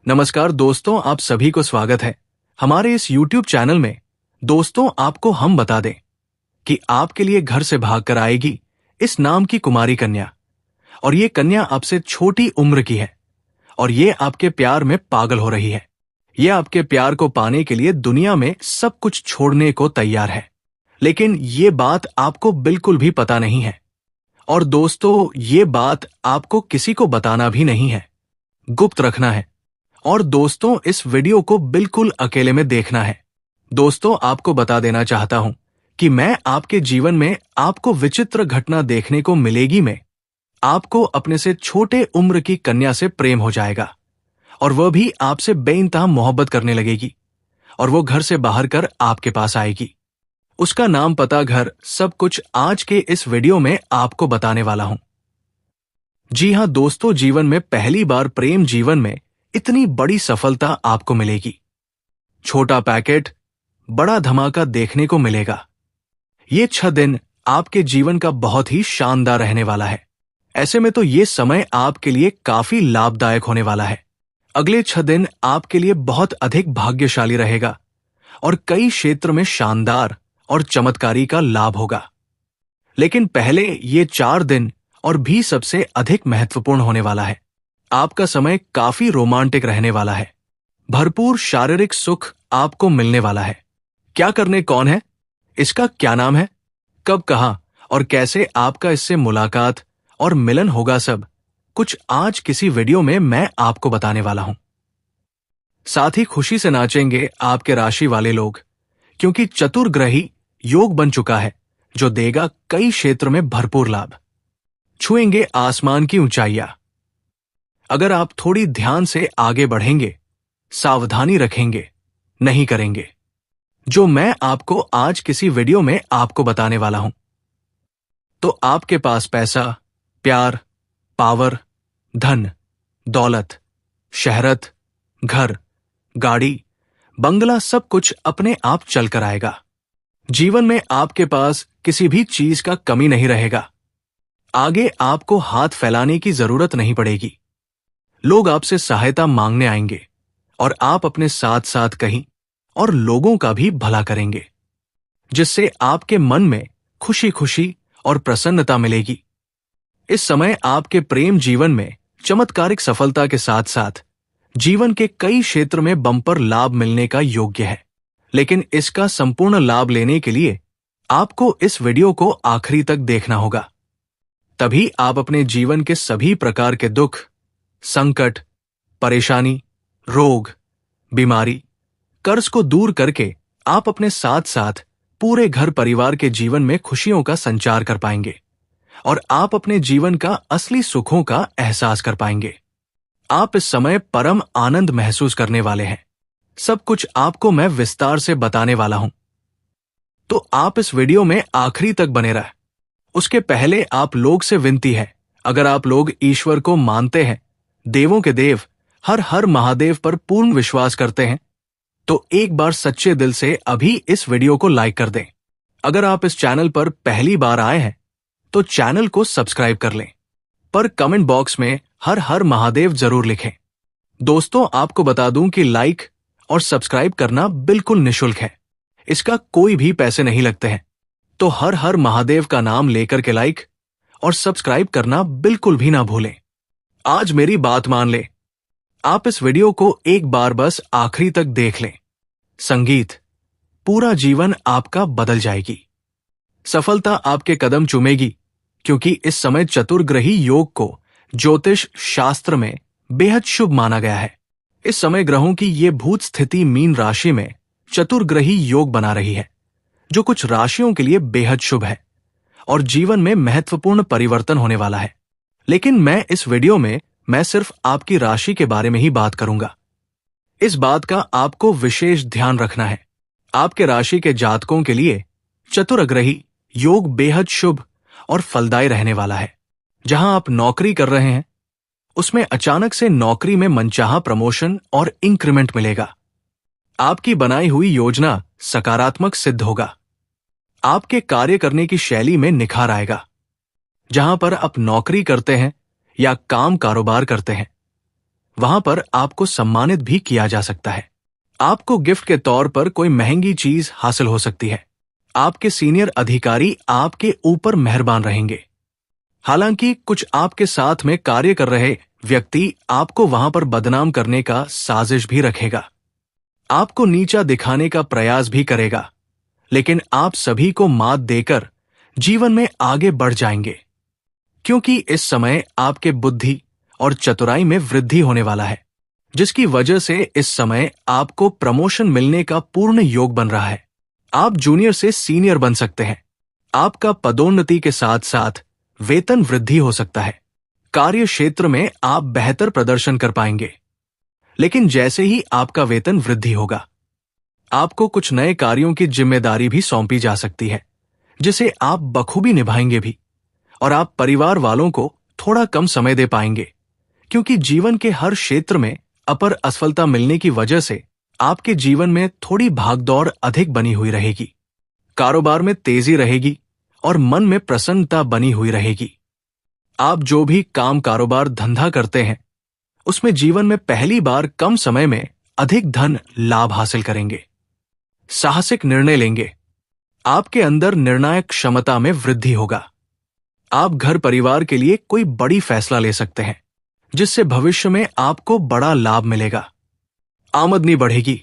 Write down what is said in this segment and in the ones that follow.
नमस्कार दोस्तों, आप सभी को स्वागत है हमारे इस YouTube चैनल में। दोस्तों, आपको हम बता दें कि आपके लिए घर से भागकर आएगी इस नाम की कुमारी कन्या। और ये कन्या आपसे छोटी उम्र की है और ये आपके प्यार में पागल हो रही है। ये आपके प्यार को पाने के लिए दुनिया में सब कुछ छोड़ने को तैयार है, लेकिन ये बात आपको बिल्कुल भी पता नहीं है। और दोस्तों, ये बात आपको किसी को बताना भी नहीं है, गुप्त रखना है। और दोस्तों, इस वीडियो को बिल्कुल अकेले में देखना है। दोस्तों, आपको बता देना चाहता हूं कि मैं आपके जीवन में आपको विचित्र घटना देखने को मिलेगी में आपको अपने से छोटे उम्र की कन्या से प्रेम हो जाएगा और वह भी आपसे बेइंतहा मोहब्बत करने लगेगी और वो घर से बाहर कर आपके पास आएगी। उसका नाम, पता, घर, सब कुछ आज के इस वीडियो में आपको बताने वाला हूं। जी हां दोस्तों, जीवन में पहली बार प्रेम जीवन में इतनी बड़ी सफलता आपको मिलेगी। छोटा पैकेट, बड़ा धमाका देखने को मिलेगा। ये 6 दिन आपके जीवन का बहुत ही शानदार रहने वाला है। ऐसे में तो ये समय आपके लिए काफी लाभदायक होने वाला है। अगले 6 दिन आपके लिए बहुत अधिक भाग्यशाली रहेगा और कई क्षेत्र में शानदार और चमत्कारी का लाभ होगा। लेकिन पहले ये 4 दिन और भी सबसे अधिक महत्वपूर्ण होने वाला है। आपका समय काफी रोमांटिक रहने वाला है। भरपूर शारीरिक सुख आपको मिलने वाला है। क्या करने कौन है, इसका क्या नाम है, कब, कहां और कैसे आपका इससे मुलाकात और मिलन होगा, सब कुछ आज किसी वीडियो में मैं आपको बताने वाला हूं। साथ ही खुशी से नाचेंगे आपके राशि वाले लोग, क्योंकि चतुर्ग्रही योग बन चुका है जो देगा कई क्षेत्र में भरपूर लाभ। छुएंगे आसमान की ऊंचाइयां। अगर आप थोड़ी ध्यान से आगे बढ़ेंगे, सावधानी रखेंगे, नहीं करेंगे जो मैं आपको आज किसी वीडियो में आपको बताने वाला हूं, तो आपके पास पैसा, प्यार, पावर, धन, दौलत, शहरत, घर, गाड़ी, बंगला, सब कुछ अपने आप चल कर आएगा। जीवन में आपके पास किसी भी चीज का कमी नहीं रहेगा। आगे आपको हाथ फैलाने की जरूरत नहीं पड़ेगी। लोग आपसे सहायता मांगने आएंगे और आप अपने साथ साथ कहीं और लोगों का भी भला करेंगे, जिससे आपके मन में खुशी खुशी और प्रसन्नता मिलेगी। इस समय आपके प्रेम जीवन में चमत्कारिक सफलता के साथ साथ जीवन के कई क्षेत्र में बम्पर लाभ मिलने का योग्य है। लेकिन इसका संपूर्ण लाभ लेने के लिए आपको इस वीडियो को आखिरी तक देखना होगा। तभी आप अपने जीवन के सभी प्रकार के दुख, संकट, परेशानी, रोग, बीमारी, कर्ज को दूर करके आप अपने साथ साथ पूरे घर परिवार के जीवन में खुशियों का संचार कर पाएंगे और आप अपने जीवन का असली सुखों का एहसास कर पाएंगे। आप इस समय परम आनंद महसूस करने वाले हैं। सब कुछ आपको मैं विस्तार से बताने वाला हूं, तो आप इस वीडियो में आखिरी तक बने रहें। उसके पहले आप लोग से विनती है, अगर आप लोग ईश्वर को मानते हैं, देवों के देव हर हर महादेव पर पूर्ण विश्वास करते हैं, तो एक बार सच्चे दिल से अभी इस वीडियो को लाइक कर दें। अगर आप इस चैनल पर पहली बार आए हैं तो चैनल को सब्सक्राइब कर लें, पर कमेंट बॉक्स में हर हर महादेव जरूर लिखें। दोस्तों, आपको बता दूं कि लाइक और सब्सक्राइब करना बिल्कुल निःशुल्क है, इसका कोई भी पैसे नहीं लगते हैं। तो हर हर महादेव का नाम लेकर के लाइक और सब्सक्राइब करना बिल्कुल भी ना भूलें। आज मेरी बात मान ले, आप इस वीडियो को एक बार बस आखिरी तक देख लें। संगीत, पूरा जीवन आपका बदल जाएगी। सफलता आपके कदम चूमेगी, क्योंकि इस समय चतुर्ग्रही योग को ज्योतिष शास्त्र में बेहद शुभ माना गया है। इस समय ग्रहों की ये भूत स्थिति मीन राशि में चतुर्ग्रही योग बना रही है, जो कुछ राशियों के लिए बेहद शुभ है और जीवन में महत्वपूर्ण परिवर्तन होने वाला है। लेकिन मैं इस वीडियो में सिर्फ आपकी राशि के बारे में ही बात करूंगा। इस बात का आपको विशेष ध्यान रखना है। आपके राशि के जातकों के लिए चतुर्ग्रही योग बेहद शुभ और फलदायी रहने वाला है। जहां आप नौकरी कर रहे हैं, उसमें अचानक से नौकरी में मनचाहा प्रमोशन और इंक्रीमेंट मिलेगा। आपकी बनाई हुई योजना सकारात्मक सिद्ध होगा। आपके कार्य करने की शैली में निखार आएगा। जहां पर आप नौकरी करते हैं या काम कारोबार करते हैं, वहां पर आपको सम्मानित भी किया जा सकता है। आपको गिफ्ट के तौर पर कोई महंगी चीज हासिल हो सकती है। आपके सीनियर अधिकारी आपके ऊपर मेहरबान रहेंगे। हालांकि कुछ आपके साथ में कार्य कर रहे व्यक्ति आपको वहां पर बदनाम करने का साजिश भी रखेगा, आपको नीचा दिखाने का प्रयास भी करेगा, लेकिन आप सभी को मात देकर जीवन में आगे बढ़ जाएंगे, क्योंकि इस समय आपके बुद्धि और चतुराई में वृद्धि होने वाला है, जिसकी वजह से इस समय आपको प्रमोशन मिलने का पूर्ण योग बन रहा है। आप जूनियर से सीनियर बन सकते हैं। आपका पदोन्नति के साथ साथ वेतन वृद्धि हो सकता है। कार्य क्षेत्र में आप बेहतर प्रदर्शन कर पाएंगे, लेकिन जैसे ही आपका वेतन वृद्धि होगा, आपको कुछ नए कार्यों की जिम्मेदारी भी सौंपी जा सकती है, जिसे आप बखूबी निभाएंगे भी, और आप परिवार वालों को थोड़ा कम समय दे पाएंगे, क्योंकि जीवन के हर क्षेत्र में अपर असफलता मिलने की वजह से आपके जीवन में थोड़ी भागदौड़ अधिक बनी हुई रहेगी। कारोबार में तेजी रहेगी और मन में प्रसन्नता बनी हुई रहेगी। आप जो भी काम, कारोबार, धंधा करते हैं, उसमें जीवन में पहली बार कम समय में अधिक धन लाभ हासिल करेंगे। साहसिक निर्णय लेंगे। आपके अंदर निर्णायक क्षमता में वृद्धि होगा। आप घर परिवार के लिए कोई बड़ी फैसला ले सकते हैं, जिससे भविष्य में आपको बड़ा लाभ मिलेगा। आमदनी बढ़ेगी।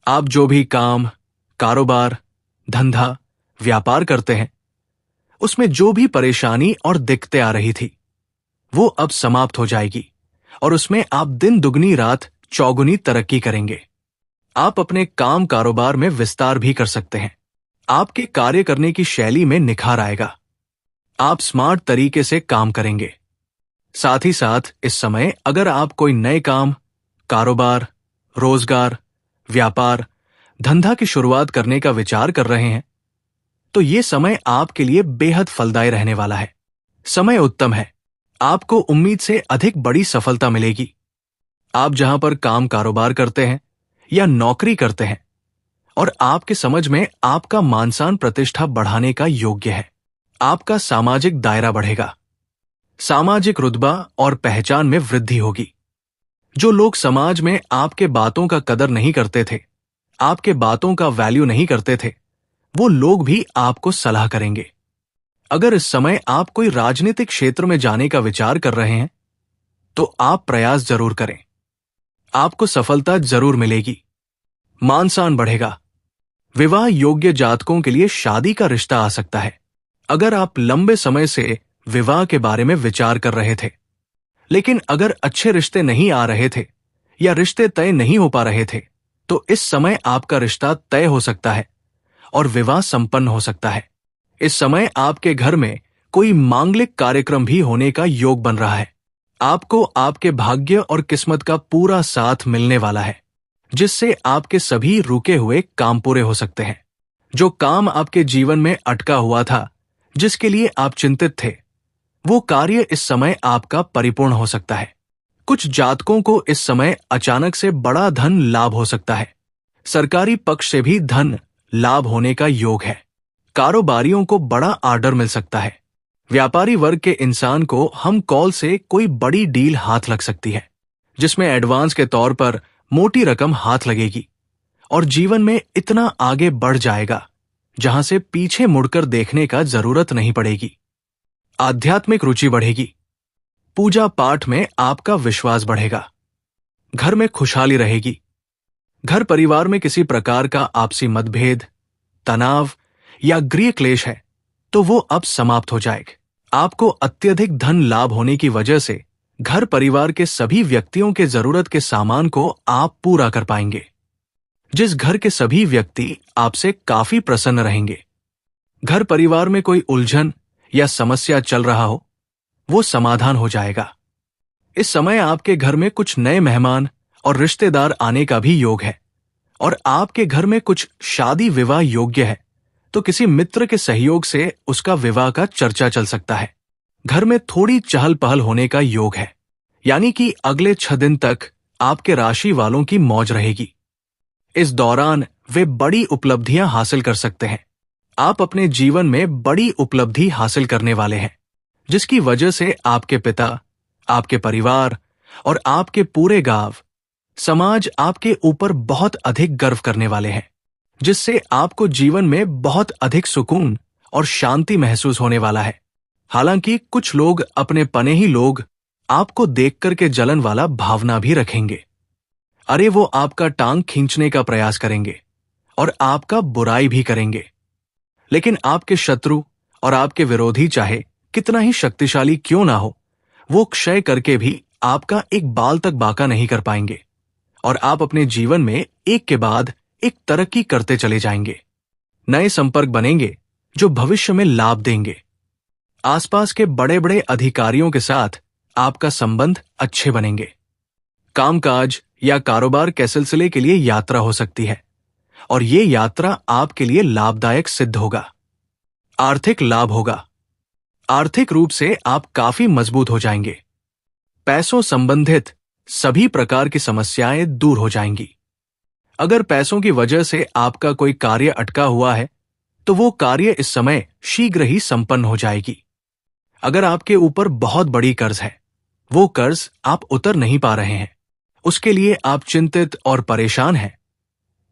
आप जो भी काम, कारोबार, धंधा, व्यापार करते हैं, उसमें जो भी परेशानी और दिक्कतें आ रही थी, वो अब समाप्त हो जाएगी और उसमें आप दिन दुगनी रात चौगुनी तरक्की करेंगे। आप अपने काम, कारोबार में विस्तार भी कर सकते हैं। आपके कार्य करने की शैली में निखार आएगा। आप स्मार्ट तरीके से काम करेंगे। साथ ही साथ इस समय अगर आप कोई नए काम, कारोबार, रोजगार, व्यापार, धंधा की शुरुआत करने का विचार कर रहे हैं, तो ये समय आपके लिए बेहद फलदायी रहने वाला है। समय उत्तम है। आपको उम्मीद से अधिक बड़ी सफलता मिलेगी। आप जहां पर काम, कारोबार करते हैं या नौकरी करते हैं, और आपके समझ में आपका मान-सम्मान, प्रतिष्ठा बढ़ाने का योग्य है। आपका सामाजिक दायरा बढ़ेगा। सामाजिक रुतबा और पहचान में वृद्धि होगी। जो लोग समाज में आपके बातों का कदर नहीं करते थे, आपके बातों का वैल्यू नहीं करते थे, वो लोग भी आपको सलाह करेंगे। अगर इस समय आप कोई राजनीतिक क्षेत्र में जाने का विचार कर रहे हैं, तो आप प्रयास जरूर करें। आपको सफलता जरूर मिलेगी। मान-सम्मान बढ़ेगा। विवाह योग्य जातकों के लिए शादी का रिश्ता आ सकता है। अगर आप लंबे समय से विवाह के बारे में विचार कर रहे थे, लेकिन अगर अच्छे रिश्ते नहीं आ रहे थे या रिश्ते तय नहीं हो पा रहे थे, तो इस समय आपका रिश्ता तय हो सकता है और विवाह संपन्न हो सकता है। इस समय आपके घर में कोई मांगलिक कार्यक्रम भी होने का योग बन रहा है। आपको आपके भाग्य और किस्मत का पूरा साथ मिलने वाला है, जिससे आपके सभी रुके हुए काम पूरे हो सकते हैं। जो काम आपके जीवन में अटका हुआ था, जिसके लिए आप चिंतित थे, वो कार्य इस समय आपका परिपूर्ण हो सकता है। कुछ जातकों को इस समय अचानक से बड़ा धन लाभ हो सकता है। सरकारी पक्ष से भी धन लाभ होने का योग है। कारोबारियों को बड़ा ऑर्डर मिल सकता है। व्यापारी वर्ग के इंसान को हम कॉल से कोई बड़ी डील हाथ लग सकती है, जिसमें एडवांस के तौर पर मोटी रकम हाथ लगेगी और जीवन में इतना आगे बढ़ जाएगा जहां से पीछे मुड़कर देखने का जरूरत नहीं पड़ेगी। आध्यात्मिक रुचि बढ़ेगी। पूजा पाठ में आपका विश्वास बढ़ेगा। घर में खुशहाली रहेगी। घर परिवार में किसी प्रकार का आपसी मतभेद, तनाव या गृह क्लेश है, तो वो अब समाप्त हो जाएगा। आपको अत्यधिक धन लाभ होने की वजह से घर परिवार के सभी व्यक्तियों के जरूरत के सामान को आप पूरा कर पाएंगे। जिस घर के सभी व्यक्ति आपसे काफी प्रसन्न रहेंगे। घर परिवार में कोई उलझन या समस्या चल रहा हो, वो समाधान हो जाएगा। इस समय आपके घर में कुछ नए मेहमान और रिश्तेदार आने का भी योग है, और आपके घर में कुछ शादी विवाह योग्य है, तो किसी मित्र के सहयोग से उसका विवाह का चर्चा चल सकता है। घर में थोड़ी चहल पहल होने का योग है, यानी कि अगले 6 दिन तक आपके राशि वालों की मौज रहेगी। इस दौरान वे बड़ी उपलब्धियां हासिल कर सकते हैं। आप अपने जीवन में बड़ी उपलब्धि हासिल करने वाले हैं, जिसकी वजह से आपके पिता, आपके परिवार और आपके पूरे गांव, समाज आपके ऊपर बहुत अधिक गर्व करने वाले हैं, जिससे आपको जीवन में बहुत अधिक सुकून और शांति महसूस होने वाला है। हालांकि कुछ लोग, अपने पने ही लोग, आपको देखकर के जलन वाला भावना भी रखेंगे। अरे वो आपका टांग खींचने का प्रयास करेंगे और आपका बुराई भी करेंगे। लेकिन आपके शत्रु और आपके विरोधी चाहे कितना ही शक्तिशाली क्यों ना हो, वो क्षय करके भी आपका एक बाल तक बाका नहीं कर पाएंगे और आप अपने जीवन में एक के बाद एक तरक्की करते चले जाएंगे। नए संपर्क बनेंगे जो भविष्य में लाभ देंगे। आसपास के बड़े बड़े अधिकारियों के साथ आपका संबंध अच्छे बनेंगे। कामकाज या कारोबार के सिलसिले के लिए यात्रा हो सकती है और ये यात्रा आपके लिए लाभदायक सिद्ध होगा। आर्थिक लाभ होगा। आर्थिक रूप से आप काफी मजबूत हो जाएंगे। पैसों संबंधित सभी प्रकार की समस्याएं दूर हो जाएंगी। अगर पैसों की वजह से आपका कोई कार्य अटका हुआ है तो वो कार्य इस समय शीघ्र ही संपन्न हो जाएगी। अगर आपके ऊपर बहुत बड़ी कर्ज है, वो कर्ज आप उतर नहीं पा रहे हैं, उसके लिए आप चिंतित और परेशान हैं,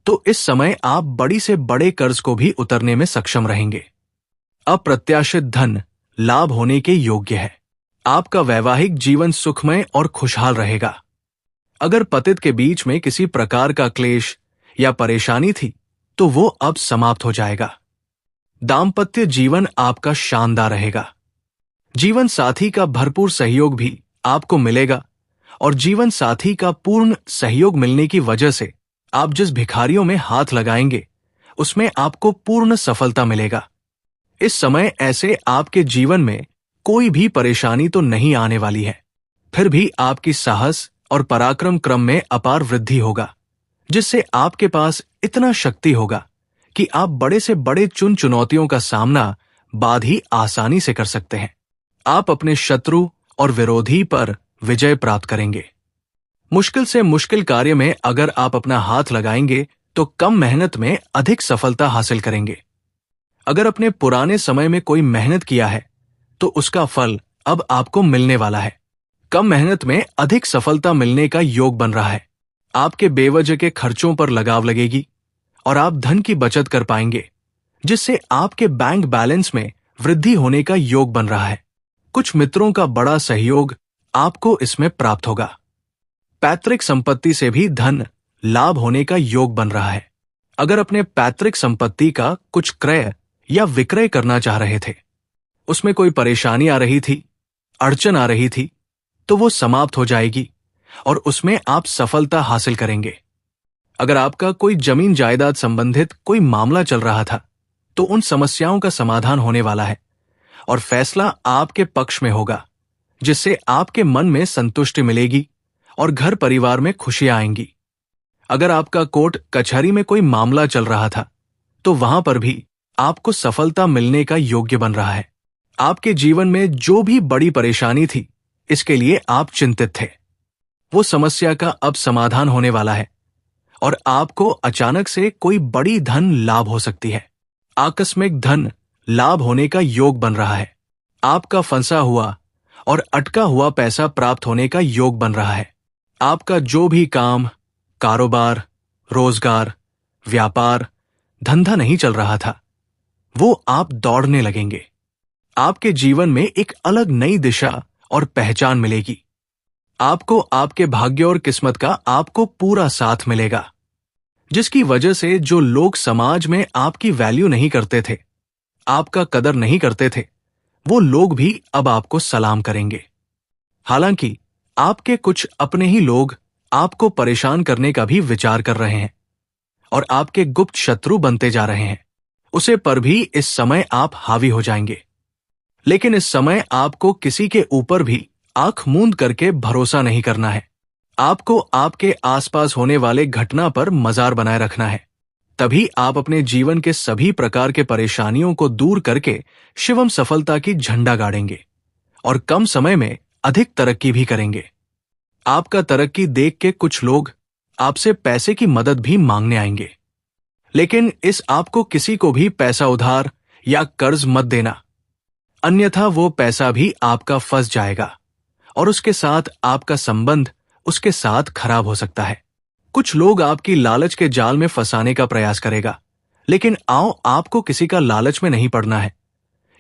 तो इस समय आप बड़ी से बड़े कर्ज को भी उतरने में सक्षम रहेंगे। अप्रत्याशित धन लाभ होने के योग्य है। आपका वैवाहिक जीवन सुखमय और खुशहाल रहेगा। अगर पतित के बीच में किसी प्रकार का क्लेश या परेशानी थी तो वो अब समाप्त हो जाएगा। दाम्पत्य जीवन आपका शानदार रहेगा। जीवन साथी का भरपूर सहयोग भी आपको मिलेगा और जीवन साथी का पूर्ण सहयोग मिलने की वजह से आप जिस भिखारियों में हाथ लगाएंगे उसमें आपको पूर्ण सफलता मिलेगा। इस समय ऐसे आपके जीवन में कोई भी परेशानी तो नहीं आने वाली है, फिर भी आपकी साहस और पराक्रम क्रम में अपार वृद्धि होगा, जिससे आपके पास इतना शक्ति होगा कि आप बड़े से बड़े चुनौतियों का सामना बाद ही आसानी से कर सकते हैं। आप अपने शत्रु और विरोधी पर विजय प्राप्त करेंगे। मुश्किल से मुश्किल कार्य में अगर आप अपना हाथ लगाएंगे तो कम मेहनत में अधिक सफलता हासिल करेंगे। अगर अपने पुराने समय में कोई मेहनत किया है तो उसका फल अब आपको मिलने वाला है। कम मेहनत में अधिक सफलता मिलने का योग बन रहा है। आपके बेवजह के खर्चों पर लगाव लगेगी और आप धन की बचत कर पाएंगे, जिससे आपके बैंक बैलेंस में वृद्धि होने का योग बन रहा है। कुछ मित्रों का बड़ा सहयोग आपको इसमें प्राप्त होगा। पैतृक संपत्ति से भी धन लाभ होने का योग बन रहा है। अगर अपने पैतृक संपत्ति का कुछ क्रय या विक्रय करना चाह रहे थे, उसमें कोई परेशानी आ रही थी, अड़चन आ रही थी, तो वो समाप्त हो जाएगी और उसमें आप सफलता हासिल करेंगे। अगर आपका कोई जमीन जायदाद संबंधित कोई मामला चल रहा था तो उन समस्याओं का समाधान होने वाला है और फैसला आपके पक्ष में होगा, जिससे आपके मन में संतुष्टि मिलेगी और घर परिवार में खुशियां आएंगी। अगर आपका कोर्ट कचहरी में कोई मामला चल रहा था तो वहां पर भी आपको सफलता मिलने का योग्य बन रहा है। आपके जीवन में जो भी बड़ी परेशानी थी, इसके लिए आप चिंतित थे, वो समस्या का अब समाधान होने वाला है और आपको अचानक से कोई बड़ी धन लाभ हो सकती है। आकस्मिक धन लाभ होने का योग बन रहा है। आपका फंसा हुआ और अटका हुआ पैसा प्राप्त होने का योग बन रहा है। आपका जो भी काम, कारोबार, रोजगार, व्यापार, धंधा नहीं चल रहा था, वो आप दौड़ने लगेंगे। आपके जीवन में एक अलग नई दिशा और पहचान मिलेगी। आपको आपके भाग्य और किस्मत का आपको पूरा साथ मिलेगा, जिसकी वजह से जो लोग समाज में आपकी वैल्यू नहीं करते थे, आपका कदर नहीं करते थे, वो लोग भी अब आपको सलाम करेंगे। हालांकि आपके कुछ अपने ही लोग आपको परेशान करने का भी विचार कर रहे हैं और आपके गुप्त शत्रु बनते जा रहे हैं, उसे पर भी इस समय आप हावी हो जाएंगे। लेकिन इस समय आपको किसी के ऊपर भी आंख मूंद करके भरोसा नहीं करना है। आपको आपके आसपास होने वाले घटना पर मजार बनाए रखना है, तभी आप अपने जीवन के सभी प्रकार के परेशानियों को दूर करके शिवम सफलता की झंडा गाड़ेंगे और कम समय में अधिक तरक्की भी करेंगे। आपका तरक्की देख के कुछ लोग आपसे पैसे की मदद भी मांगने आएंगे, लेकिन इस आपको किसी को भी पैसा उधार या कर्ज मत देना, अन्यथा वो पैसा भी आपका फंस जाएगा और उसके साथ आपका संबंध उसके साथ खराब हो सकता है। कुछ लोग आपकी लालच के जाल में फंसाने का प्रयास करेगा, लेकिन आपको किसी का लालच में नहीं पड़ना है,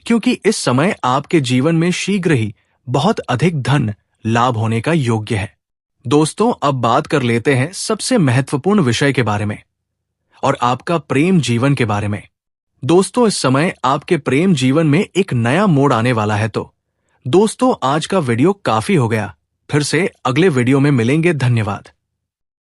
क्योंकि इस समय आपके जीवन में शीघ्र ही बहुत अधिक धन लाभ होने का योग्य है। दोस्तों, अब बात कर लेते हैं सबसे महत्वपूर्ण विषय के बारे में और आपका प्रेम जीवन के बारे में। दोस्तों, इस समय आपके प्रेम जीवन में एक नया मोड़ आने वाला है। तो दोस्तों, आज का वीडियो काफी हो गया। फिर से अगले वीडियो में मिलेंगे। धन्यवाद।